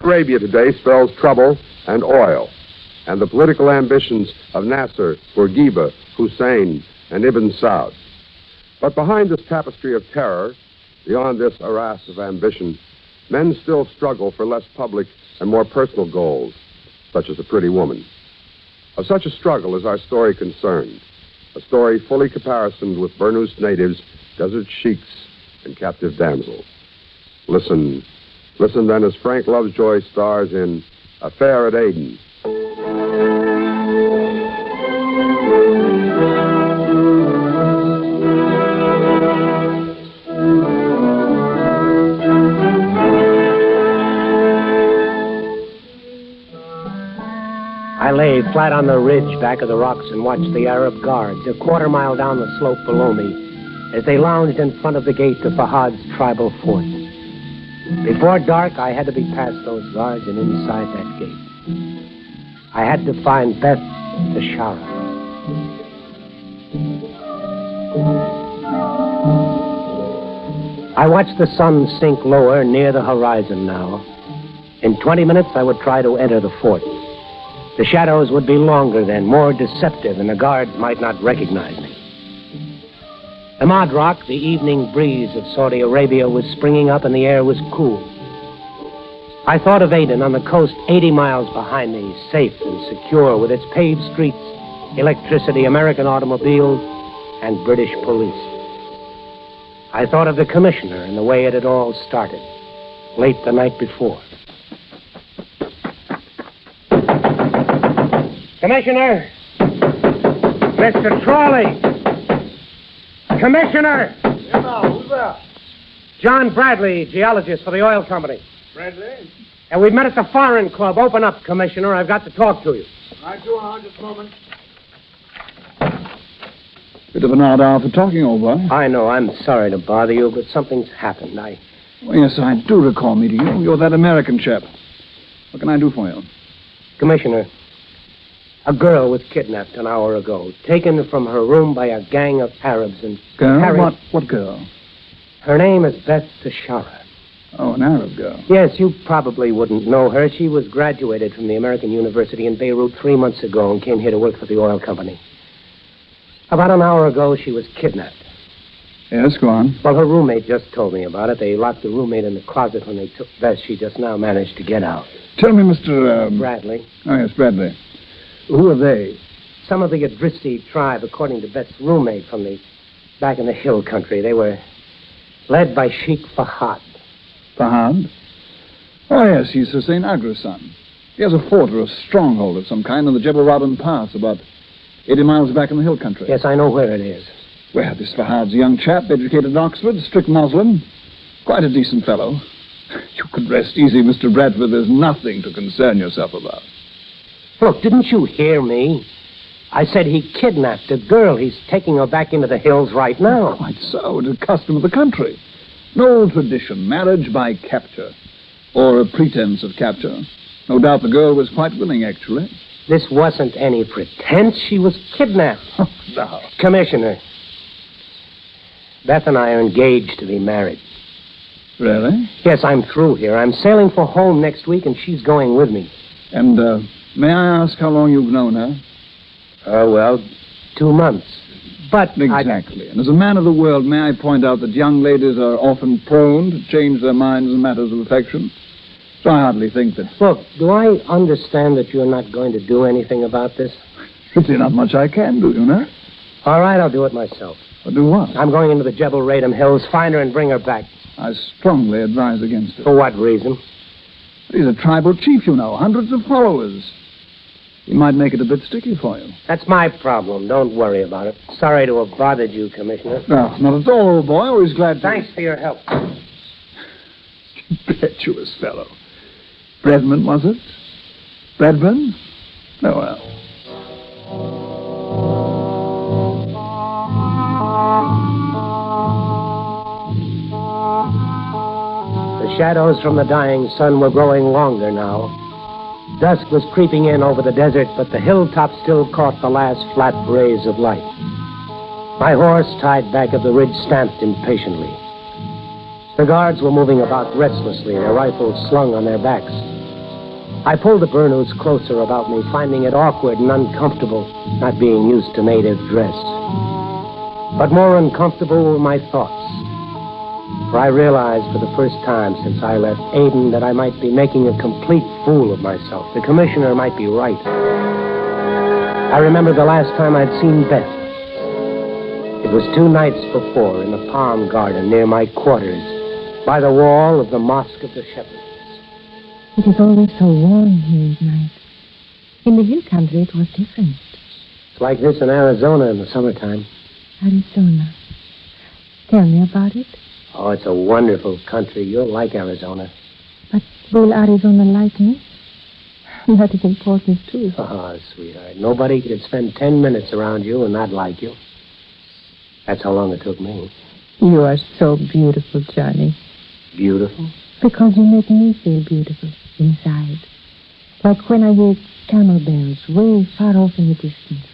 Arabia today spells trouble and oil, and the political ambitions of Nasser, Bourguiba, Hussein, and Ibn Saud. But behind this tapestry of terror, beyond this arras of ambition, men still struggle for less public and more personal goals, such as a pretty woman. Of such a struggle is our story concerned, a story fully caparisoned with Burnous natives, desert sheiks, and captive damsels. Listen then as Frank Lovejoy stars in Affair at Aden. I lay flat on the ridge back of the rocks and watched the Arab guards a quarter mile down the slope below me as they lounged in front of the gate to Fahad's tribal fort. Before dark, I had to be past those guards and inside that gate. I had to find Beth Tashara. I watched the sun sink lower near the horizon now. In 20 minutes, I would try to enter the fort. The shadows would be longer then, more deceptive, and the guards might not recognize me. The Madrak, the evening breeze of Saudi Arabia, was springing up and the air was cool. I thought of Aden on the coast 80 miles behind me, safe and secure, with its paved streets, electricity, American automobiles, and British police. I thought of the commissioner and the way it had all started, late the night before. Commissioner! Mr. Trawley! Commissioner! Yeah, now, who's that? John Bradley, geologist for the oil company. Bradley? And we've met at the Foreign Club. Open up, Commissioner. I've got to talk to you. Right, you are. Just a moment. Bit of an odd hour for talking, old boy. I know. I'm sorry to bother you, but something's happened. Oh, yes, I do recall meeting you. You're that American chap. What can I do for you? Commissioner, a girl was kidnapped an hour ago, taken from her room by a gang of Arabs and Girl? carried... What girl? Her name is Beth Tashara. Oh, an Arab girl. Yes, you probably wouldn't know her. She was graduated from the American University in Beirut 3 months ago and came here to work for the oil company. About an hour ago, she was kidnapped. Yes, go on. Well, her roommate just told me about it. They locked the roommate in the closet when they took Beth. She just now managed to get out. Tell me, Mr. Bradley. Oh, yes, Bradley. Who are they? Some of the Adrisi tribe, according to Beth's roommate from back in the hill country. They were led by Sheikh Fahad. Fahad? Oh, yes, he's Hussein Agra's son. He has a fort or a stronghold of some kind on the Jebel Rabban Pass, about 80 miles back in the hill country. Yes, I know where it is. Well, this Fahad's a young chap, educated in Oxford, strict Muslim. Quite a decent fellow. You could rest easy, Mr. Bradford. There's nothing to concern yourself about. Look, didn't you hear me? I said he kidnapped a girl. He's taking her back into the hills right now. Quite so. It's a custom of the country. An old tradition, marriage by capture. Or a pretense of capture. No doubt the girl was quite willing, actually. This wasn't any pretense. She was kidnapped. Oh, no. Commissioner, Beth and I are engaged to be married. Really? Yes, I'm through here. I'm sailing for home next week, and she's going with me. And, may I ask how long you've known her? Well, 2 months. But exactly. And as a man of the world, may I point out that young ladies are often prone to change their minds in matters of affection? So I hardly think that... Look, do I understand that you're not going to do anything about this? Really not much I can do, you know? All right, I'll do it myself. Well, do what? I'm going into the Jebel Radam Hills, find her and bring her back. I strongly advise against it. For what reason? He's a tribal chief, you know. Hundreds of followers. He might make it a bit sticky for you. That's my problem. Don't worry about it. Sorry to have bothered you, Commissioner. No, not at all, old boy. Always glad to... Thanks for your help. Impetuous fellow. Bredman, was it? Bradburn? Oh, well. The shadows from the dying sun were growing longer now. Dusk was creeping in over the desert, but the hilltops still caught the last flat rays of light. My horse, tied back of the ridge, stamped impatiently. The guards were moving about restlessly, their rifles slung on their backs. I pulled the burnous closer about me, finding it awkward and uncomfortable, not being used to native dress. But more uncomfortable were my thoughts. For I realized for the first time since I left Aden that I might be making a complete fool of myself. The commissioner might be right. I remember the last time I'd seen Beth. It was 2 nights before in the palm garden near my quarters, by the wall of the Mosque of the Shepherds. It is always so warm here at night. In the hill country, it was different. It's like this in Arizona in the summertime. Arizona. Tell me about it. Oh, it's a wonderful country. You'll like Arizona. But will Arizona like me? That is important, too. Oh, sweetheart. Nobody could spend 10 minutes around you and not like you. That's how long it took me. You are so beautiful, Johnny. Beautiful? Because you make me feel beautiful inside. Like when I hear camel bells way far off in the distance,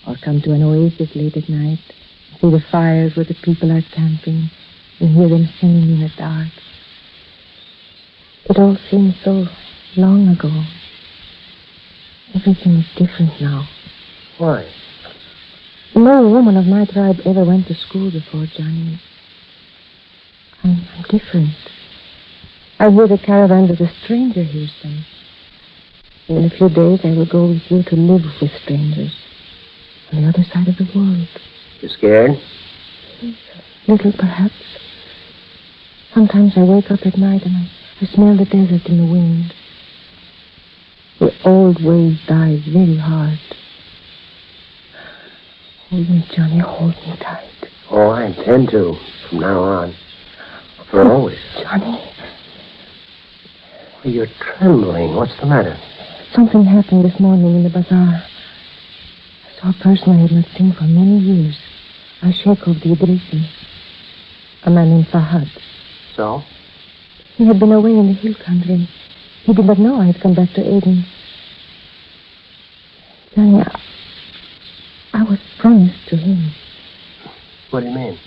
or come to an oasis late at night, see the fires where the people are camping, and hear them singing in the dark. It all seems so long ago. Everything is different now. Why? No woman of my tribe ever went to school before, Johnny. I'm different. I hear the caravans as a stranger hears them. In a few days, I will go with you to live with strangers on the other side of the world. You scared? Little, perhaps. Sometimes I wake up at night and I smell the desert in the wind. The old ways die very hard. Hold me, Johnny, hold me tight. Oh, I intend to, from now on. For always. Johnny. You're trembling. What's the matter? Something happened this morning in the bazaar. I saw a person I had not seen for many years. A sheikh of the Idrisi. A man named Fahad. So? He had been away in the hill country. He did not know I had come back to Aden. Johnny, I was promised to him. What do you mean?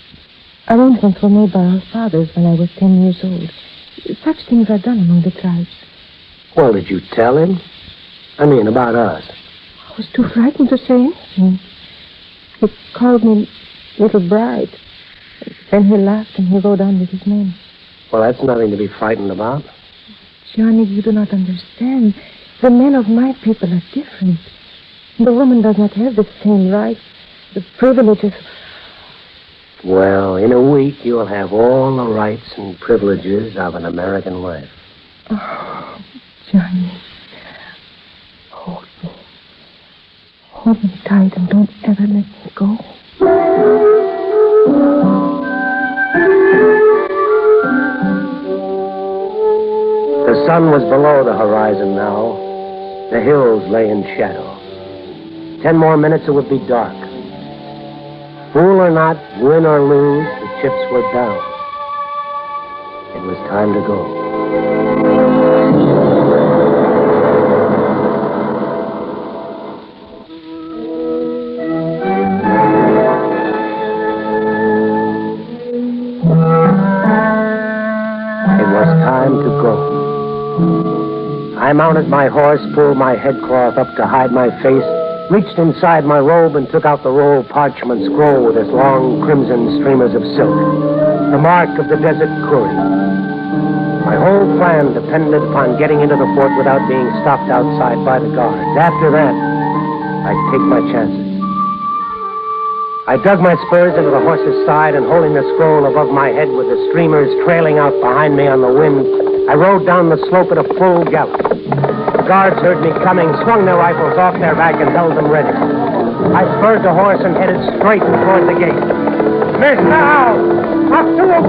Arrangements were made by our fathers when I was 10 years old. Such things are done among the tribes. Well, did you tell him? I mean, about us. I was too frightened to say anything. He called me Little Bride. Then he laughed and he rode on with his men. Well, that's nothing to be frightened about. Johnny, you do not understand. The men of my people are different. The woman does not have the same rights, the privileges. Well, in a week, you'll have all the rights and privileges of an American wife. Oh, Johnny. Hold me. Hold me tight and don't ever let me go. The sun was below the horizon now. The hills lay in shadow. 10 more minutes, it would be dark. Fool or not, win or lose, the chips were down. It was time to go. It was time to go. I mounted my horse, pulled my headcloth up to hide my face, reached inside my robe and took out the roll of parchment scroll with its long crimson streamers of silk, the mark of the desert Kuri. My whole plan depended upon getting into the fort without being stopped outside by the guards. After that, I'd take my chances. I dug my spurs into the horse's side and holding the scroll above my head with the streamers trailing out behind me on the wind, I rode down the slope at a full gallop. The guards heard me coming, swung their rifles off their back, and held them ready. I spurred the horse and headed straight toward the gate. Miss now! Up to him!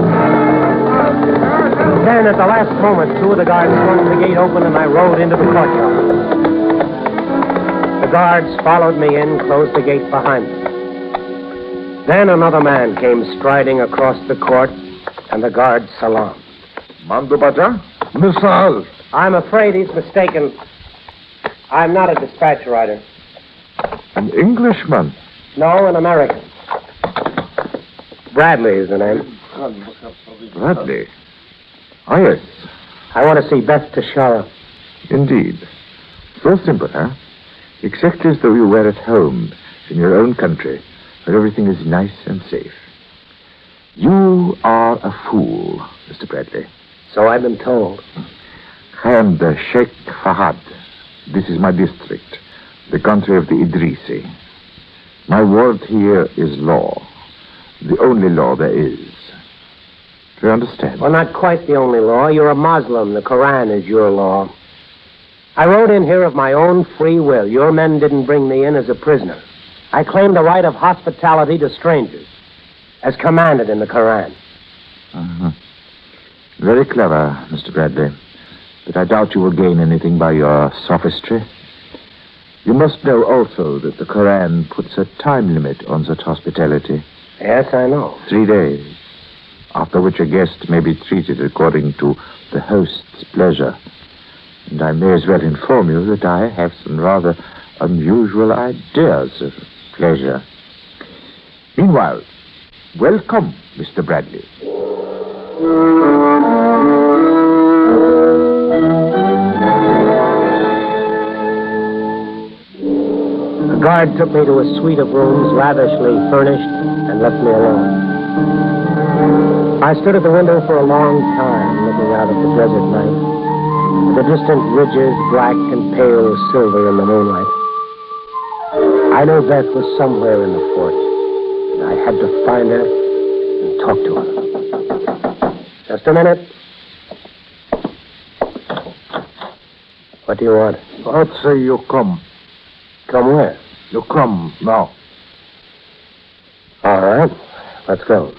Then, at the last moment, 2 of the guards swung the gate open, and I rode into the courtyard. The guards followed me in, closed the gate behind me. Then another man came striding across the court, and the guards salaamed. Mandubaja? Misal. I'm afraid he's mistaken. I'm not a dispatch rider. An Englishman? No, an American. Bradley is the name. Bradley? Ah, yes. I want to see Beth Tashara. Indeed. So simple, huh? Exactly as though you were at home in your own country, where everything is nice and safe. You are a fool, Mr. Bradley. So I've been told. I am the Sheikh Fahad. This is my district, the country of the Idrisi. My word here is law. The only law there is. Do you understand? Well, not quite the only law. You're a Muslim. The Koran is your law. I rode in here of my own free will. Your men didn't bring me in as a prisoner. I claim the right of hospitality to strangers, as commanded in the Koran. Uh-huh. Very clever, Mr. Bradley. But I doubt you will gain anything by your sophistry. You must know also that the Koran puts a time limit on such hospitality. Yes, I know. 3 days, after which a guest may be treated according to the host's pleasure. And I may as well inform you that I have some rather unusual ideas of pleasure. Meanwhile, welcome, Mr. Bradley. The guard took me to a suite of rooms, lavishly furnished, and left me alone. I stood at the window for a long time, looking out at the desert night, with the distant ridges, black and pale silver in the moonlight. I knew Beth was somewhere in the fort, and I had to find her and talk to her. Just a minute. What do you want? I'd say you come. Come where? You come now. All right, let's go.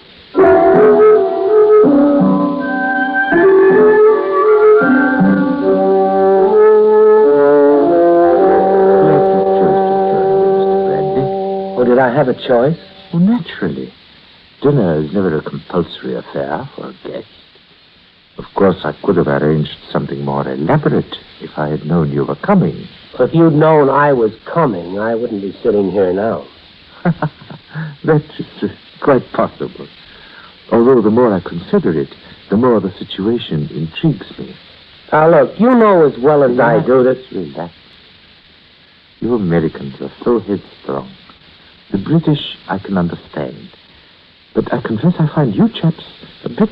Oh, did I have a choice? Well, naturally. Dinner is never a compulsory affair for a guest. Of course, I could have arranged something more elaborate if I had known you were coming. If you'd known I was coming, I wouldn't be sitting here now. That is quite possible. Although the more I consider it, the more the situation intrigues me. Now, look, you know as well as I do that... Relax. You Americans are so headstrong. The British I can understand. But I confess I find you chaps a bit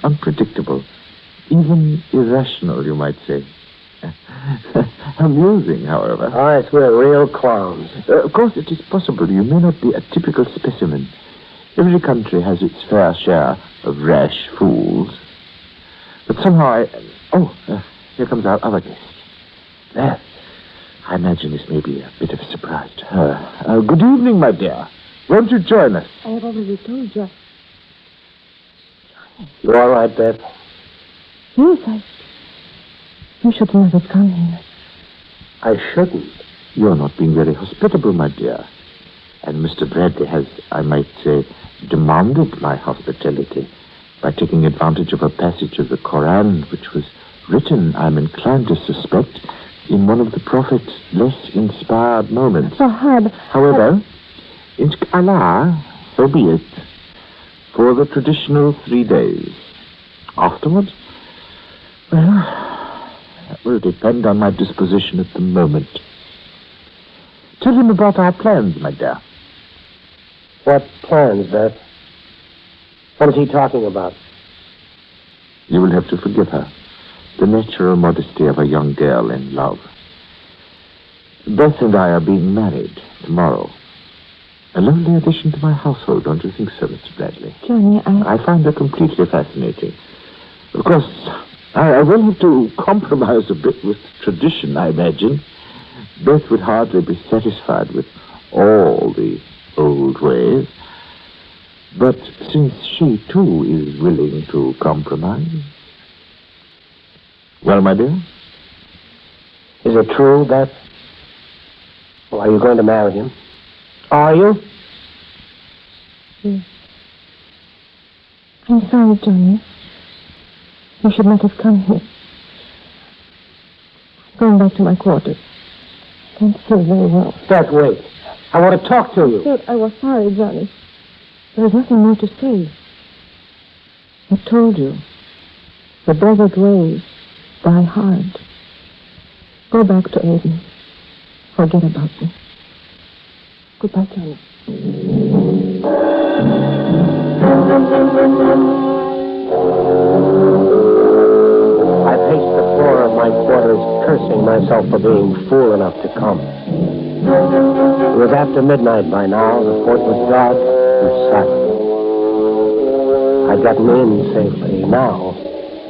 unpredictable. Even irrational, you might say. Amusing, however. Oh, yes, we're real clowns. Of course, it is possible you may not be a typical specimen. Every country has its fair share of rash fools. But somehow here comes our other guest. There. I imagine this may be a bit of a surprise to her. Good evening, my dear. Won't you join us? I have already told you. You all right, Beth? Yes, You should never come here. I shouldn't. You're not being very hospitable, my dear. And Mr. Bradley has, I might say, demanded my hospitality by taking advantage of a passage of the Koran which was written, I'm inclined to suspect, in one of the Prophet's less inspired moments. Fahad. However, inshallah, so be it. For the traditional 3 days. Afterwards, well, that will depend on my disposition at the moment. Tell him about our plans, my dear. What plans, Beth? What is he talking about? You will have to forgive her. The natural modesty of a young girl in love. Beth and I are being married tomorrow. A lovely addition to my household, don't you think so, Mr. Bradley? Johnny, I find her completely fascinating. Of course, I will have to compromise a bit with tradition, I imagine. Beth would hardly be satisfied with all the old ways. But since she, too, is willing to compromise... Well, my dear? Is it true, Beth? Well, are you going to marry him? Are you? Yes. I'm sorry, Johnny. You should not have come here. Going back to my quarters. Can't feel very well. Beth, wait. I want to talk to you. Good. I was sorry, Johnny. There is nothing more to say. I told you. The desert ways die hard. Go back to Aden. Forget about me. Goodbye, Johnny. I paced the floor of my quarters, cursing myself for being fool enough to come. It was after midnight by now. The fort was dark and silent. I'd gotten in safely. Now,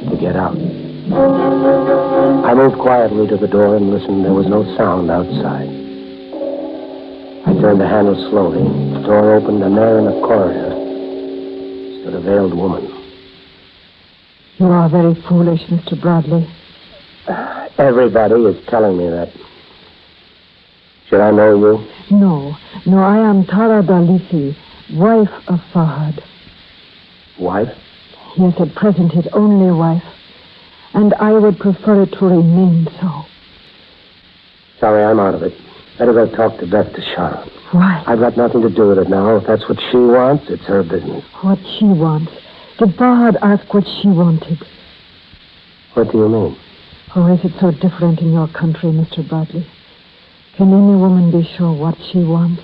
to get out. I moved quietly to the door and listened. There was no sound outside. I turned the handle slowly. The door opened, and there in the corridor stood a veiled woman. You are very foolish, Mr. Bradley. Everybody is telling me that. Should I know you? No, I am Tara Dalisi, wife of Fahad. Wife? Yes, at present his only wife. And I would prefer it to remain so. Sorry, I'm out of it. Better go talk to Beth DeShara. Why? I've got nothing to do with it now. If that's what she wants, it's her business. What she wants. Did Fahad ask what she wanted? What do you mean? Or is it so different in your country, Mr. Bradley? Can any woman be sure what she wants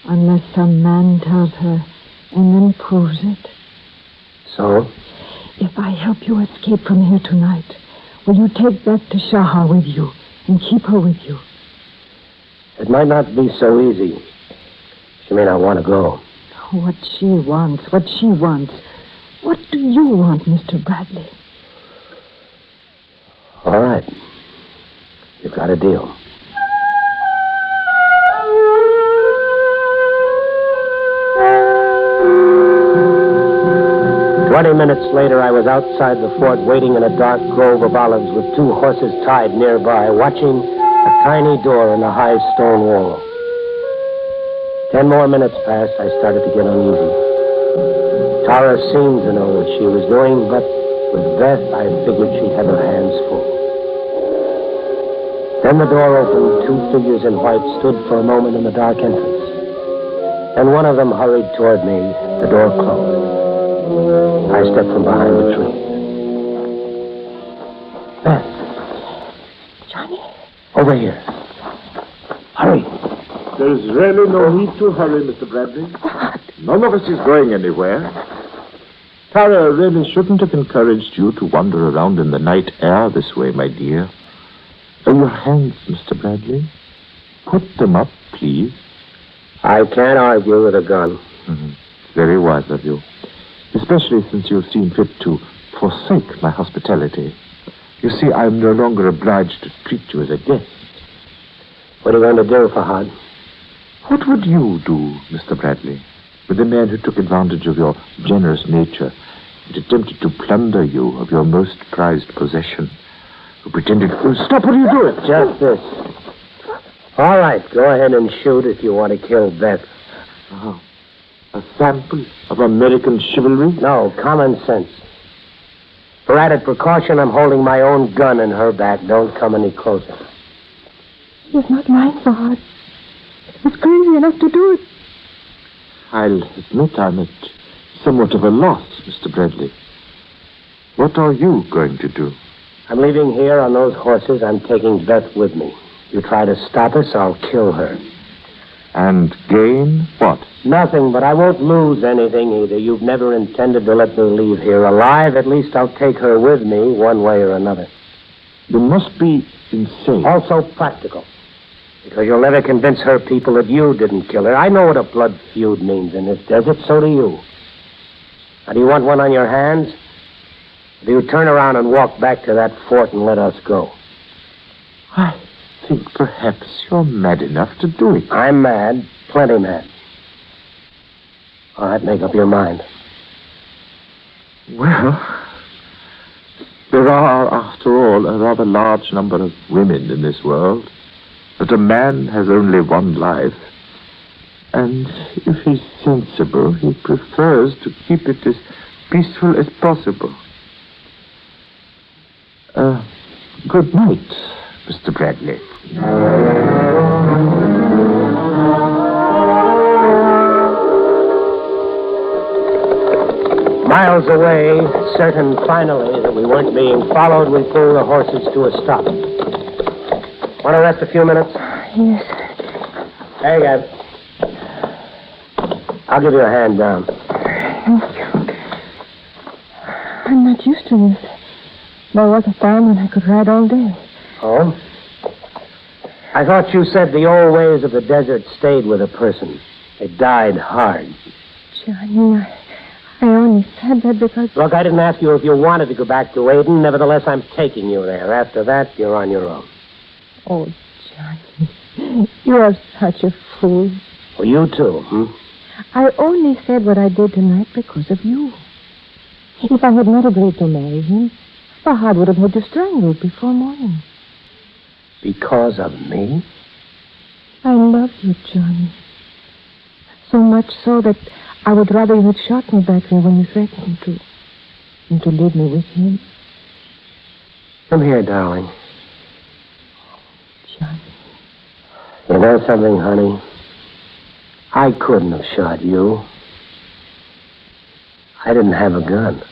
unless some man tells her and then proves it? So? If I help you escape from here tonight, will you take Beth DeShara with you and keep her with you? It might not be so easy. She may not want to go. What she wants. What do you want, Mr. Bradley? All right. You've got a deal. "20 minutes later, I was outside the fort, waiting in a dark grove of olives with 2 horses tied nearby, watching a tiny door in the high stone wall. 10 more minutes passed. I started to get uneasy. Tara seemed to know what she was doing, but with Beth, I figured she'd have her hands full. Then the door opened. 2 figures in white stood for a moment in the dark entrance. And one of them hurried toward me. The door closed. I stepped from behind the tree. Beth. Johnny. Over here. Hurry. There's really no need to hurry, Mr. Bradley. None of us is going anywhere. Tara really shouldn't have encouraged you to wander around in the night air this way, my dear. Your hands, Mr. Bradley. Put them up, please. I can't argue with a gun. Mm-hmm. Very wise of you. Especially since you've seen fit to forsake my hospitality. You see, I'm no longer obliged to treat you as a guest. What are you going to do, Fahad? What would you do, Mr. Bradley, with a man who took advantage of your generous nature and attempted to plunder you of your most prized possession? Who pretended... Oh, stop, what are you doing? Just this. All right, go ahead and shoot if you want to kill Beth. Oh, a sample of American chivalry? No, common sense. For added precaution, I'm holding my own gun in her back. Don't come any closer. It's not mine, Fahad. It was crazy enough to do it. I'll admit I'm at somewhat of a loss, Mr. Bradley. What are you going to do? I'm leaving here on those horses. I'm taking Beth with me. You try to stop us, I'll kill her. And gain what? Nothing, but I won't lose anything either. You've never intended to let me leave here alive. At least I'll take her with me one way or another. You must be insane. Also practical. Because you'll never convince her people that you didn't kill her. I know what a blood feud means in this desert, so do you. Now, do you want one on your hands? Or do you turn around and walk back to that fort and let us go? I think perhaps you're mad enough to do it. I'm mad. Plenty mad. All right, make up your mind. Well, there are, after all, a rather large number of women in this world. But a man has only one life. And if he's sensible, he prefers to keep it as peaceful as possible. Good night, Mr. Bradley. Miles away, certain finally that we weren't being followed, we pulled the horses to a stop. Want to rest a few minutes? Yes. There you go. I'll give you a hand down. Thank you. I'm not used to this. There was a time when I could ride all day. Oh? I thought you said the old ways of the desert stayed with a person. They died hard. Johnny, I only said that because... Look, I didn't ask you if you wanted to go back to Aden. Nevertheless, I'm taking you there. After that, you're on your own. Oh, Johnny, you are such a fool. Well, you too, I only said what I did tonight because of you. If I had not agreed to marry him, Fahad would have had you strangled before morning. Because of me? I love you, Johnny. So much so that I would rather you had shot me back there when you threatened to, than to leave me with him. Come here, darling. Johnny. You know something, honey? I couldn't have shot you. I didn't have a gun.